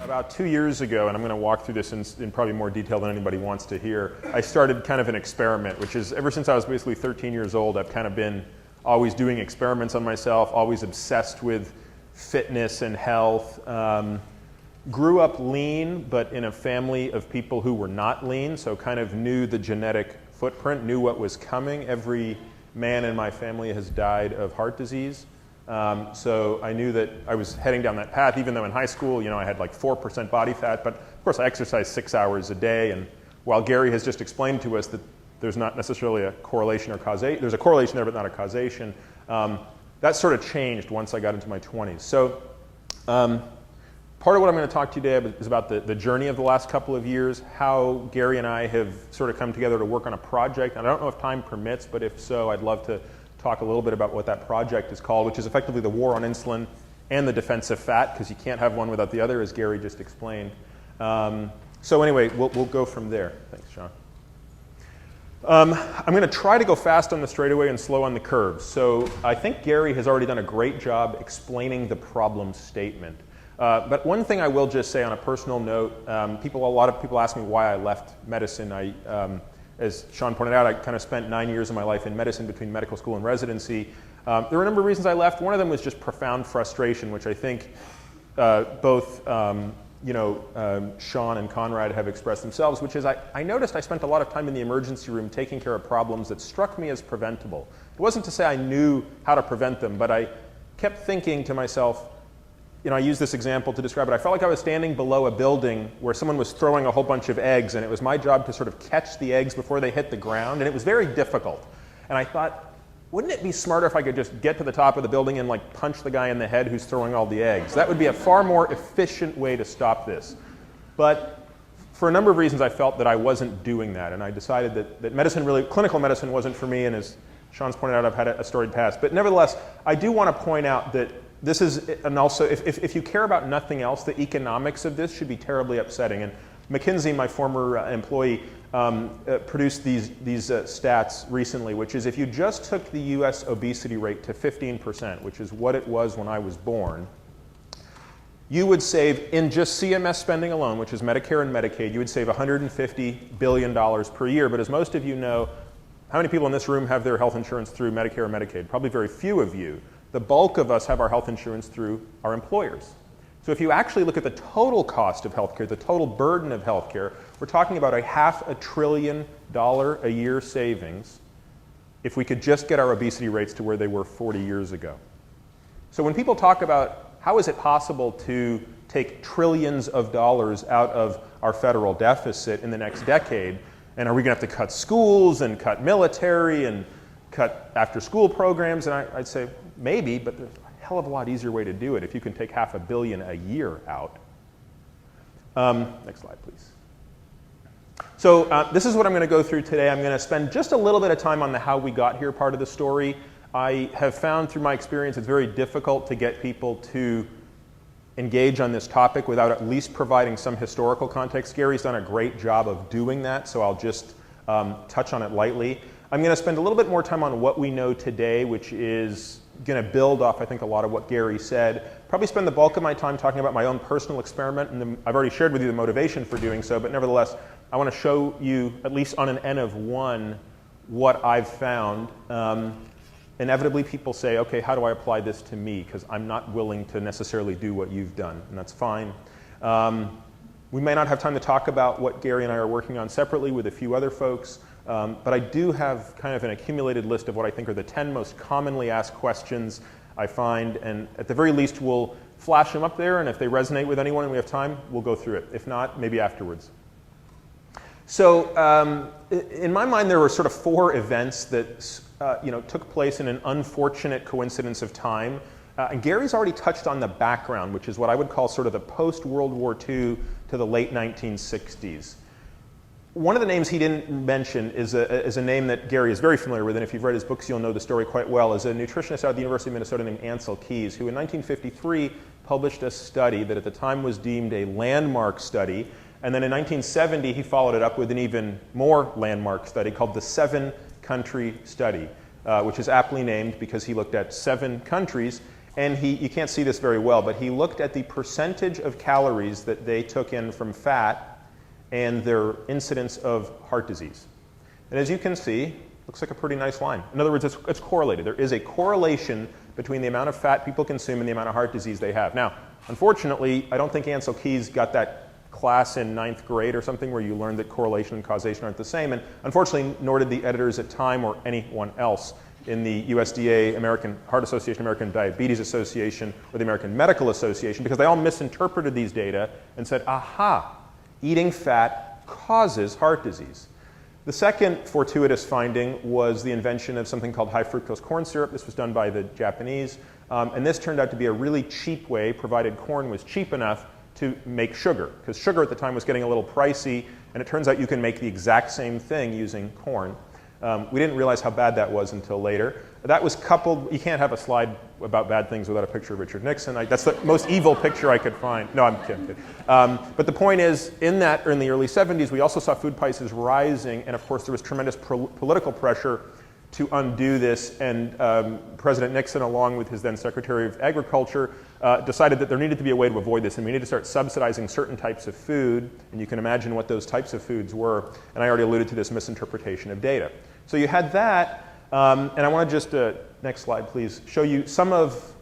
About 2 years ago, and I'm going to walk through this in probably more detail than anybody wants to hear, I started kind of an experiment, which is ever since I was basically 13 years old, I've kind of been always doing experiments on myself, always obsessed with fitness and health. Grew up lean, but in a family of people who were not lean, so kind of knew the genetic footprint, knew what was coming. Every man in my family has died of heart disease. So I knew that I was heading down that path, even though in high school, I had like 4% body fat, but of course I exercised 6 hours a day, and while Gary has just explained to us that there's not necessarily a correlation or causation, there's a correlation there but not a causation, that sort of changed once I got into my 20s. So part of what I'm going to talk to you today is about the journey of the last couple of years, how Gary and I have sort of come together to work on a project, and I don't know if time permits, but if so, I'd love to talk a little bit about what that project is called, which is effectively the war on insulin and the defense of fat, because you can't have one without the other, as Gary just explained. So anyway, we'll go from there. Thanks, Sean. I'm going to try to go fast on the straightaway and slow on the curves. So I think Gary has already done a great job explaining the problem statement. But one thing I will just say on a personal note, a lot of people ask me why I left medicine. As Sean pointed out, I kind of spent 9 years of my life in medicine between medical school and residency. There were a number of reasons I left. One of them was just profound frustration, which I think both Sean and Conrad have expressed themselves, which is I noticed I spent a lot of time in the emergency room taking care of problems that struck me as preventable. It wasn't to say I knew how to prevent them, but I kept thinking to myself, I use this example to describe it. I felt like I was standing below a building where someone was throwing a whole bunch of eggs, and it was my job to sort of catch the eggs before they hit the ground, and it was very difficult. And I thought, wouldn't it be smarter if I could just get to the top of the building and like punch the guy in the head who's throwing all the eggs? That would be a far more efficient way to stop this. But for a number of reasons, I felt that I wasn't doing that, and I decided that clinical medicine wasn't for me, and as Sean's pointed out, I've had a storied past. But nevertheless, I do want to point out that this is, and also, if you care about nothing else, the economics of this should be terribly upsetting. And McKinsey, my former employee, produced these stats recently, which is if you just took the US obesity rate to 15%, which is what it was when I was born, you would save, in just CMS spending alone, which is Medicare and Medicaid, you would save $150 billion per year. But as most of you know, how many people in this room have their health insurance through Medicare or Medicaid? Probably very few of you. The bulk of us have our health insurance through our employers. So if you actually look at the total cost of healthcare, the total burden of healthcare, we're talking about a $500 billion a year savings if we could just get our obesity rates to where they were 40 years ago. So when people talk about how is it possible to take trillions of dollars out of our federal deficit in the next decade, and are we going to have to cut schools and cut military and cut after-school programs? And I'd say, maybe, but there's a hell of a lot easier way to do it if you can take $500 billion a year out. Next slide, please. So this is what I'm going to go through today. I'm going to spend just a little bit of time on the how we got here part of the story. I have found through my experience it's very difficult to get people to engage on this topic without at least providing some historical context. Gary's done a great job of doing that, so I'll just touch on it lightly. I'm going to spend a little bit more time on what we know today, which is going to build off, I think, a lot of what Gary said. Probably spend the bulk of my time talking about my own personal experiment, and I've already shared with you the motivation for doing so, but nevertheless, I want to show you, at least on an N of 1, what I've found. Inevitably, people say, okay, how do I apply this to me? Because I'm not willing to necessarily do what you've done, and that's fine. We may not have time to talk about what Gary and I are working on separately with a few other folks, but I do have kind of an accumulated list of what I think are the 10 most commonly asked questions I find, and at the very least, we'll flash them up there, and if they resonate with anyone and we have time, we'll go through it. If not, maybe afterwards. So in my mind, there were sort of 4 events that took place in an unfortunate coincidence of time. And Gary's already touched on the background, which is what I would call sort of the post-World War II to the late 1960s. One of the names he didn't mention is a name that Gary is very familiar with, and if you've read his books, you'll know the story quite well, is a nutritionist out of the University of Minnesota named Ancel Keys, who in 1953 published a study that at the time was deemed a landmark study. And then in 1970, he followed it up with an even more landmark study called the 7-Country Study, which is aptly named because he looked at 7 countries. And you can't see this very well, but he looked at the percentage of calories that they took in from fat and their incidence of heart disease. And as you can see, looks like a pretty nice line. In other words, it's correlated. There is a correlation between the amount of fat people consume and the amount of heart disease they have. Now, unfortunately, I don't think Ancel Keys got that class in 9th grade or something where you learned that correlation and causation aren't the same. And unfortunately, nor did the editors at Time or anyone else in the USDA, American Heart Association, American Diabetes Association, or the American Medical Association, because they all misinterpreted these data and said, aha, eating fat causes heart disease. The second fortuitous finding was the invention of something called high fructose corn syrup. This was done by the Japanese, and this turned out to be a really cheap way, provided corn was cheap enough to make sugar, because sugar at the time was getting a little pricey, and it turns out you can make the exact same thing using corn. We didn't realize how bad that was until later. That was coupled, you can't have a slide about bad things without a picture of Richard Nixon. That's the most evil picture I could find. No, I'm kidding. But the point is, in the early 70s, we also saw food prices rising, and of course there was tremendous political pressure to undo this, and President Nixon, along with his then Secretary of Agriculture, decided that there needed to be a way to avoid this, and we need to start subsidizing certain types of food, and you can imagine what those types of foods were, and I already alluded to this misinterpretation of data. So you had that, and I want to just, next slide please, show you some of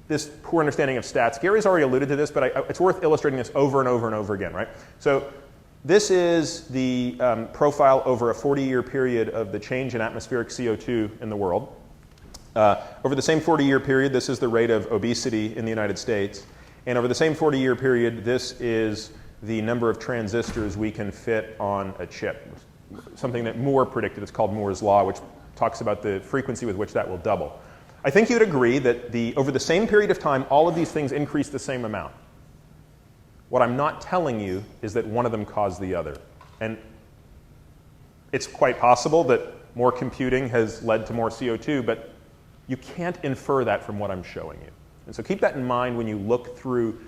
this poor understanding of stats. Gary's already alluded to this, but it's worth illustrating this over and over and over again, right? So this is the profile over a 40-year period of the change in atmospheric CO2 in the world. Over the same 40-year period, this is the rate of obesity in the United States. And over the same 40-year period, this is the number of transistors we can fit on a chip. Something that Moore predicted. It's called Moore's Law, which talks about the frequency with which that will double. I think you'd agree that over the same period of time, all of these things increase the same amount. What I'm not telling you is that one of them caused the other. And it's quite possible that more computing has led to more CO2, but you can't infer that from what I'm showing you. And so keep that in mind when you look through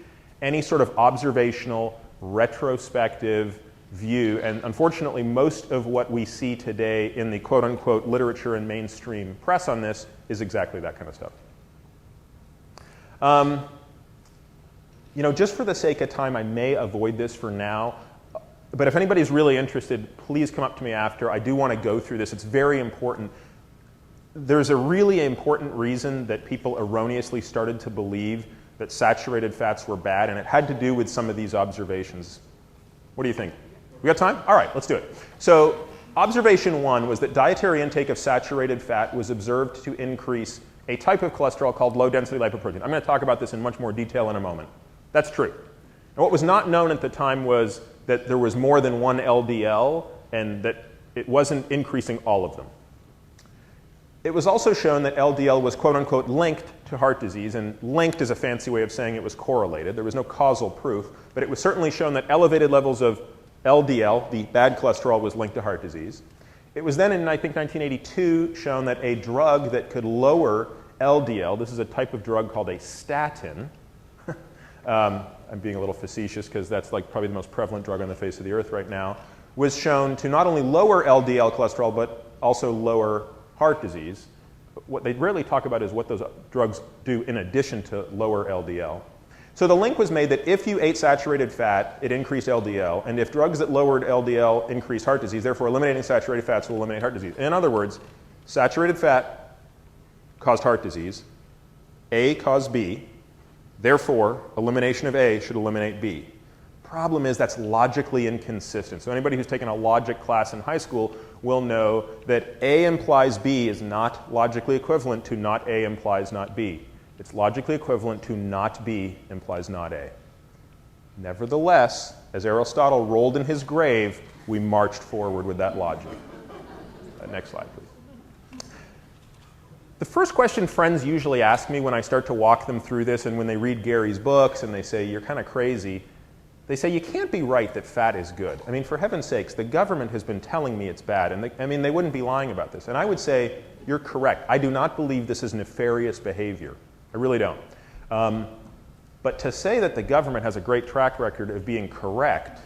any sort of observational, retrospective view. And unfortunately, most of what we see today in the quote-unquote literature and mainstream press on this is exactly that kind of stuff. Just for the sake of time, I may avoid this for now. But if anybody's really interested, please come up to me after. I do want to go through this. It's very important. There's a really important reason that people erroneously started to believe that saturated fats were bad, and it had to do with some of these observations. What do you think? We got time? All right, let's do it. So observation one was that dietary intake of saturated fat was observed to increase a type of cholesterol called low-density lipoprotein. I'm going to talk about this in much more detail in a moment. That's true. And what was not known at the time was that there was more than one LDL and that it wasn't increasing all of them. It was also shown that LDL was quote-unquote linked to heart disease, and linked is a fancy way of saying it was correlated. There was no causal proof, but it was certainly shown that elevated levels of LDL, the bad cholesterol, was linked to heart disease. It was then in, I think, 1982 shown that a drug that could lower LDL, this is a type of drug called a statin, I'm being a little facetious because that's like probably the most prevalent drug on the face of the earth right now, was shown to not only lower LDL cholesterol but also lower heart disease. What they rarely talk about is what those drugs do in addition to lower LDL. So the link was made that if you ate saturated fat, it increased LDL, and if drugs that lowered LDL increased heart disease, therefore eliminating saturated fats will eliminate heart disease. In other words, saturated fat caused heart disease, A caused B, therefore elimination of A should eliminate B. Problem is that's logically inconsistent. So anybody who's taken a logic class in high school will know that A implies B is not logically equivalent to not A implies not B. It's logically equivalent to not B implies not A. Nevertheless, as Aristotle rolled in his grave, we marched forward with that logic. Next slide, please. The first question friends usually ask me when I start to walk them through this and when they read Gary's books and they say, you're kind of crazy, they say, you can't be right that fat is good. I mean, for heaven's sakes, the government has been telling me it's bad. And they wouldn't be lying about this. And I would say, you're correct. I do not believe this is nefarious behavior. I really don't. But to say that the government has a great track record of being correct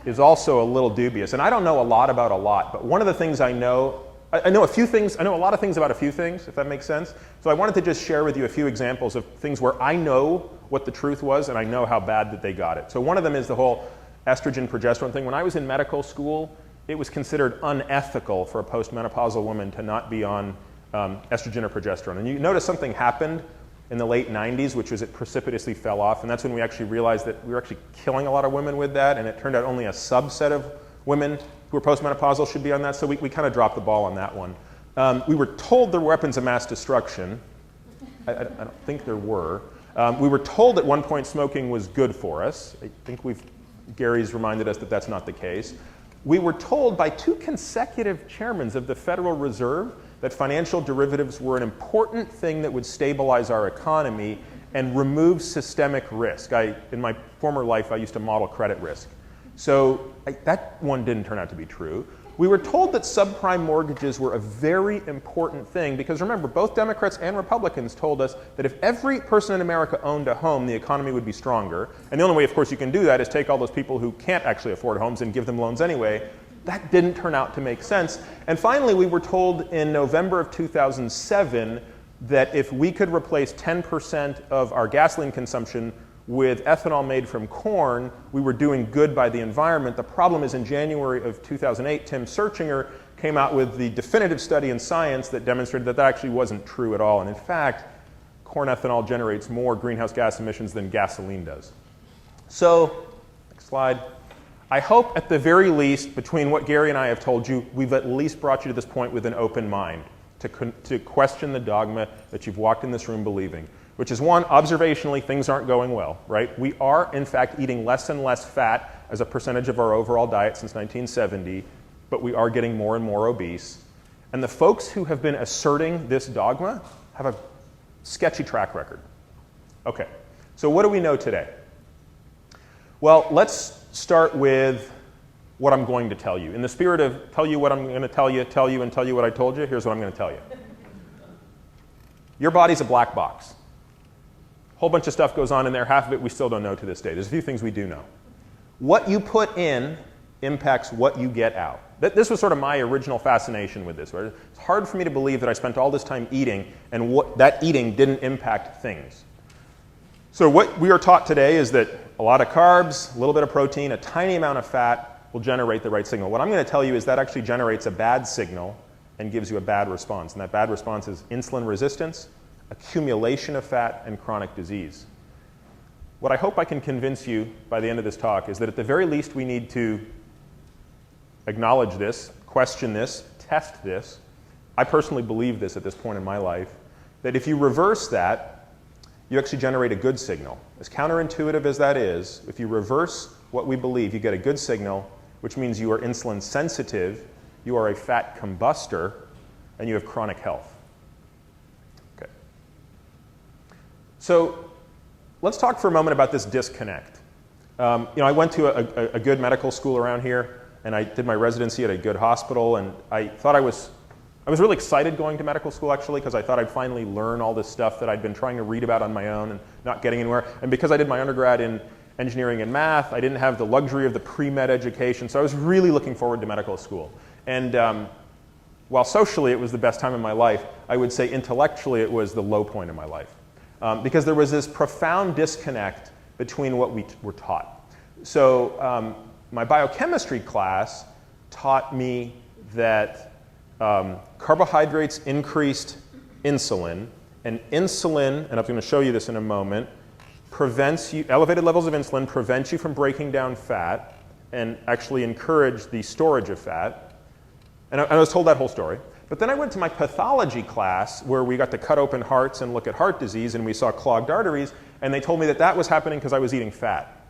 is also a little dubious. And I don't know a lot about a lot, but one of the things I know I know a few things, I know a lot of things about a few things, if that makes sense. So I wanted to just share with you a few examples of things where I know what the truth was and I know how bad that they got it. So one of them is the whole estrogen progesterone thing. When I was in medical school, it was considered unethical for a postmenopausal woman to not be on estrogen or progesterone. And you notice something happened in the late 90s, which was it precipitously fell off. And that's when we actually realized that we were actually killing a lot of women with that. And it turned out only a subset of women who are postmenopausal should be on that. So we kind of dropped the ball on that one. We were told there were weapons of mass destruction. I don't think there were. We were told at one point smoking was good for us. I think Gary's reminded us that that's not the case. We were told by 2 consecutive chairmen of the Federal Reserve that financial derivatives were an important thing that would stabilize our economy and remove systemic risk. In my former life, I used to model credit risk. So that one didn't turn out to be true. We were told that subprime mortgages were a very important thing because remember, both Democrats and Republicans told us that if every person in America owned a home, the economy would be stronger. And the only way, of course, you can do that is take all those people who can't actually afford homes and give them loans anyway. That didn't turn out to make sense. And finally, we were told in November of 2007 that if we could replace 10% of our gasoline consumption with ethanol made from corn, we were doing good by the environment. The problem is in January of 2008, Tim Searchinger came out with the definitive study in Science that demonstrated that that actually wasn't true at all. And in fact, corn ethanol generates more greenhouse gas emissions than gasoline does. So, next slide. I hope at the very least, between what Gary and I have told you, we've at least brought you to this point with an open mind to question the dogma that you've walked in this room believing. Which is one, observationally, things aren't going well, right? We are, in fact, eating less and less fat as a percentage of our overall diet since 1970, but we are getting more and more obese. And the folks who have been asserting this dogma have a sketchy track record. Okay, so what do we know today? Well, let's start with what I'm going to tell you. In the spirit of tell you what I'm going to tell you, and tell you what I told you, here's what I'm going to tell you. Your body's a black box. A whole bunch of stuff goes on in there. Half of it we still don't know to this day. There's a few things we do know. What you put in impacts what you get out. This was sort of my original fascination with this. Right? It's hard for me to believe that I spent all this time eating and that eating didn't impact things. So what we are taught today is that a lot of carbs, a little bit of protein, a tiny amount of fat will generate the right signal. What I'm going to tell you is that actually generates a bad signal and gives you a bad response. And that bad response is insulin resistance, accumulation of fat, and chronic disease. What I hope I can convince you by the end of this talk is that at the very least we need to acknowledge this, question this, test this. I personally believe this at this point in my life, that if you reverse that, you actually generate a good signal. As counterintuitive as that is, if you reverse what we believe, you get a good signal, which means you are insulin sensitive, you are a fat combustor, and you have chronic health. So let's talk for a moment about this disconnect. I went to a good medical school around here, and I did my residency at a good hospital, and I thought I was really excited going to medical school, actually, because I thought I'd finally learn all this stuff that I'd been trying to read about on my own and not getting anywhere. And because I did my undergrad in engineering and math, I didn't have the luxury of the pre-med education, so I was really looking forward to medical school. And while socially it was the best time in my life, I would say intellectually it was the low point in my life. Because there was this profound disconnect between what we were taught. So my biochemistry class taught me that carbohydrates increased insulin, and insulin, and I'm going to show you this in a moment, elevated levels of insulin prevent you from breaking down fat and actually encourage the storage of fat. And I was told that whole story. But then I went to my pathology class where we got to cut open hearts and look at heart disease, and we saw clogged arteries, and they told me that that was happening because I was eating fat.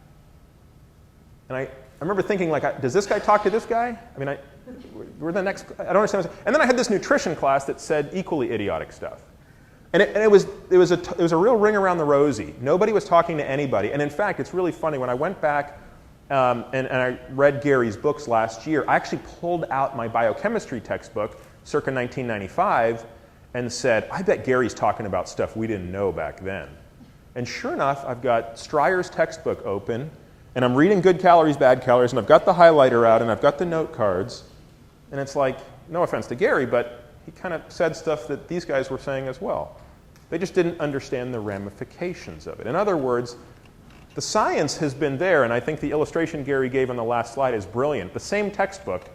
And I remember thinking, like, does this guy talk to this guy? I mean, we're the next, I don't understand. And then I had this nutrition class that said equally idiotic stuff. And it was a real ring around the rosy. Nobody was talking to anybody. And in fact, it's really funny. When I went back and I read Gary's books last year, I actually pulled out my biochemistry textbook circa 1995 and said, I bet Gary's talking about stuff we didn't know back then. And sure enough, I've got Streyer's textbook open, and I'm reading good calories, bad calories, and I've got the highlighter out, and I've got the note cards, and it's like, no offense to Gary, but he kind of said stuff that these guys were saying as well. They just didn't understand the ramifications of it. In other words, the science has been there, and I think the illustration Gary gave on the last slide is brilliant. The same textbook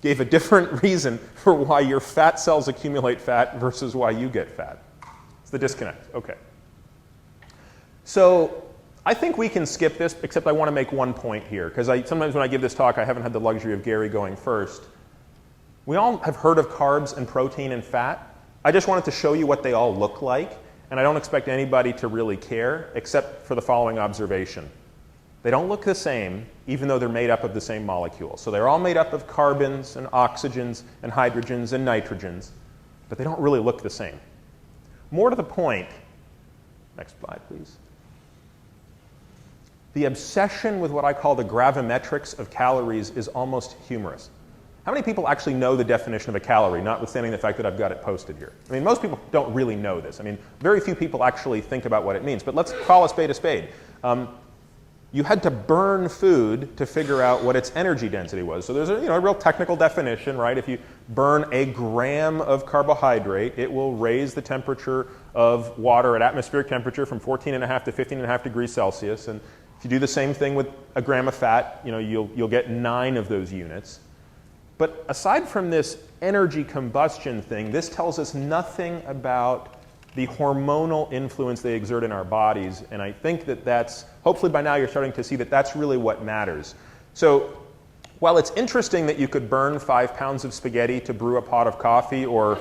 gave a different reason for why your fat cells accumulate fat versus why you get fat. It's the disconnect. Okay. So I think we can skip this, except I want to make one point here, because sometimes when I give this talk, I haven't had the luxury of Gary going first. We all have heard of carbs and protein and fat. I just wanted to show you what they all look like, and I don't expect anybody to really care, except for the following observation. They don't look the same, even though they're made up of the same molecules. So they're all made up of carbons and oxygens and hydrogens and nitrogens, but they don't really look the same. More to the point, next slide, please. The obsession with what I call the gravimetrics of calories is almost humorous. How many people actually know the definition of a calorie, notwithstanding the fact that I've got it posted here? I mean, most people don't really know this. I mean, very few people actually think about what it means. But let's call a spade a spade. You had to burn food to figure out what its energy density was. So there's a real technical definition, right? If you burn a gram of carbohydrate, it will raise the temperature of water at atmospheric temperature from 14.5 to 15.5 degrees Celsius. And if you do the same thing with a gram of fat, you'll get 9 of those units. But aside from this energy combustion thing, this tells us nothing about the hormonal influence they exert in our bodies. And I think that that's, hopefully by now you're starting to see that that's really what matters. So while it's interesting that you could burn 5 pounds of spaghetti to brew a pot of coffee, or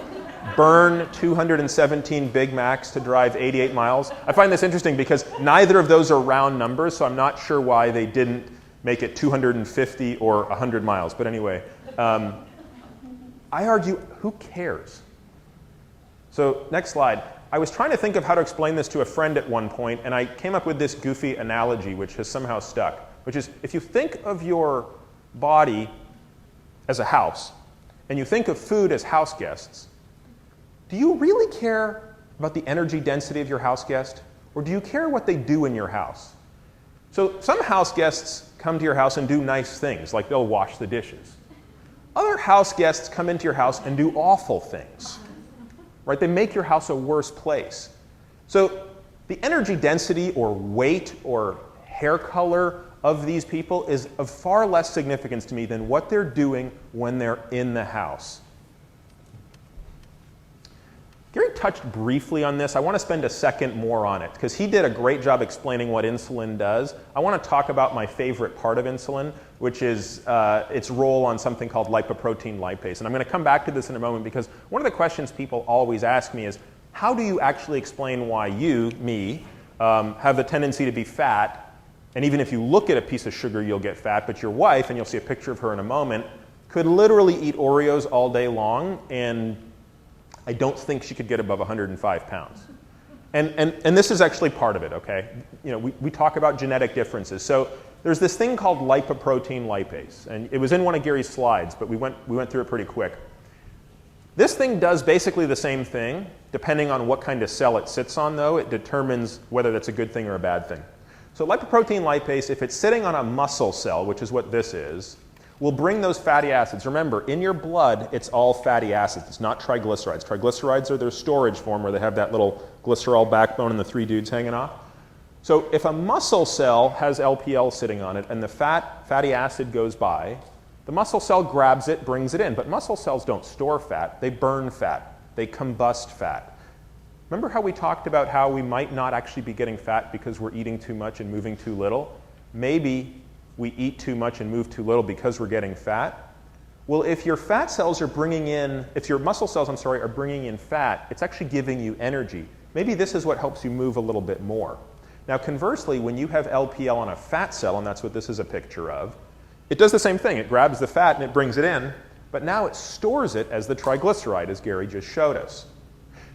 burn 217 Big Macs to drive 88 miles, I find this interesting because neither of those are round numbers, so I'm not sure why they didn't make it 250 or 100 miles. But anyway, I argue, who cares? So next slide. I was trying to think of how to explain this to a friend at one point, and I came up with this goofy analogy which has somehow stuck, which is if you think of your body as a house, and you think of food as house guests, do you really care about the energy density of your house guest, or do you care what they do in your house? So some house guests come to your house and do nice things, like they'll wash the dishes. Other house guests come into your house and do awful things, right? They make your house a worse place. So the energy density or weight or hair color of these people is of far less significance to me than what they're doing when they're in the house. Gary touched briefly on this. I want to spend a second more on it because he did a great job explaining what insulin does. I want to talk about my favorite part of insulin, which is its role on something called lipoprotein lipase. And I'm going to come back to this in a moment because one of the questions people always ask me is, how do you actually explain why you, me, have the tendency to be fat? And even if you look at a piece of sugar, you'll get fat. But your wife, and you'll see a picture of her in a moment, could literally eat Oreos all day long, and I don't think she could get above 105 pounds. And this is actually part of it, okay? We talk about genetic differences. So there's this thing called lipoprotein lipase, and it was in one of Gary's slides, but we went through it pretty quick. This thing does basically the same thing. Depending on what kind of cell it sits on, though, it determines whether that's a good thing or a bad thing. So lipoprotein lipase, if it's sitting on a muscle cell, which is what this is, will bring those fatty acids. Remember, in your blood, it's all fatty acids. It's not triglycerides. Triglycerides are their storage form where they have that little glycerol backbone and the 3 dudes hanging off. So if a muscle cell has LPL sitting on it and the fatty acid goes by, the muscle cell grabs it, brings it in. But muscle cells don't store fat. They burn fat. They combust fat. Remember how we talked about how we might not actually be getting fat because we're eating too much and moving too little? Maybe we eat too much and move too little because we're getting fat. Well, if your fat cells are bringing in, if your muscle cells, are bringing in fat, it's actually giving you energy. Maybe this is what helps you move a little bit more. Now, conversely, when you have LPL on a fat cell, and that's what this is a picture of, it does the same thing. It grabs the fat and it brings it in, but now it stores it as the triglyceride, as Gary just showed us.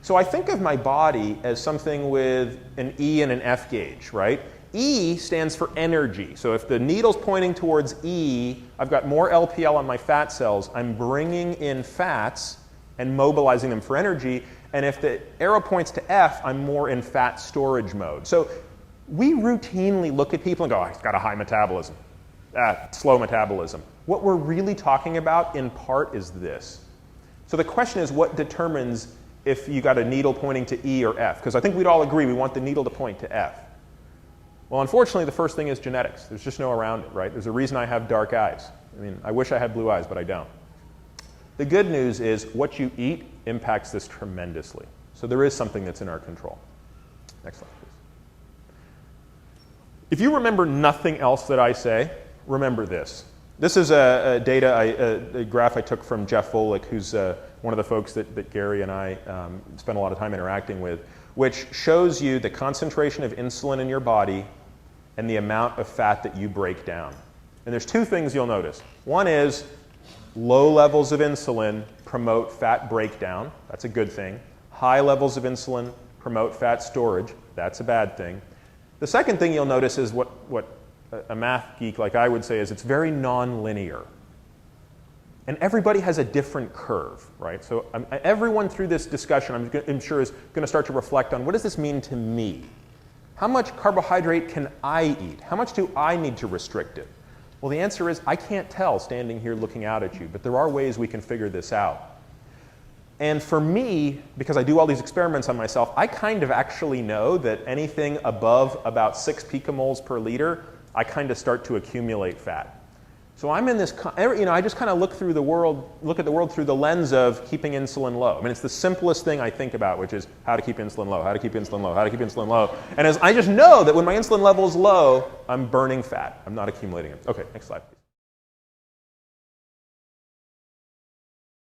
So I think of my body as something with an E and an F gauge, right? E stands for energy. So if the needle's pointing towards E, I've got more LPL on my fat cells. I'm bringing in fats and mobilizing them for energy. And if the arrow points to F, I'm more in fat storage mode. So we routinely look at people and go, oh, he's got a high metabolism, slow metabolism. What we're really talking about in part is this. So the question is, what determines if you got a needle pointing to E or F? Because I think we'd all agree we want the needle to point to F. Well, unfortunately, the first thing is genetics. There's just no around it, right? There's a reason I have dark eyes. I mean, I wish I had blue eyes, but I don't. The good news is what you eat impacts this tremendously. So there is something that's in our control. Next slide, please. If you remember nothing else that I say, remember this. This is a graph I took from Jeff Volek, who's one of the folks that Gary and I spent a lot of time interacting with, which shows you the concentration of insulin in your body and the amount of fat that you break down. And there's two things you'll notice. One is low levels of insulin promote fat breakdown. That's a good thing. High levels of insulin promote fat storage. That's a bad thing. The second thing you'll notice is what a math geek like I would say is it's very non-linear. And everybody has a different curve, right? So everyone through this discussion, I'm sure, is going to start to reflect on what does this mean to me? How much carbohydrate can I eat? How much do I need to restrict it? Well, the answer is I can't tell standing here looking out at you, but there are ways we can figure this out. And for me, because I do all these experiments on myself, I kind of actually know that anything above about 6 picomoles per liter, I kind of start to accumulate fat. So I'm in this, I just kind of look at the world through the lens of keeping insulin low. I mean, it's the simplest thing I think about, which is how to keep insulin low, how to keep insulin low, how to keep insulin low. And as I just know that when my insulin level is low, I'm burning fat. I'm not accumulating it. Okay, next slide, please.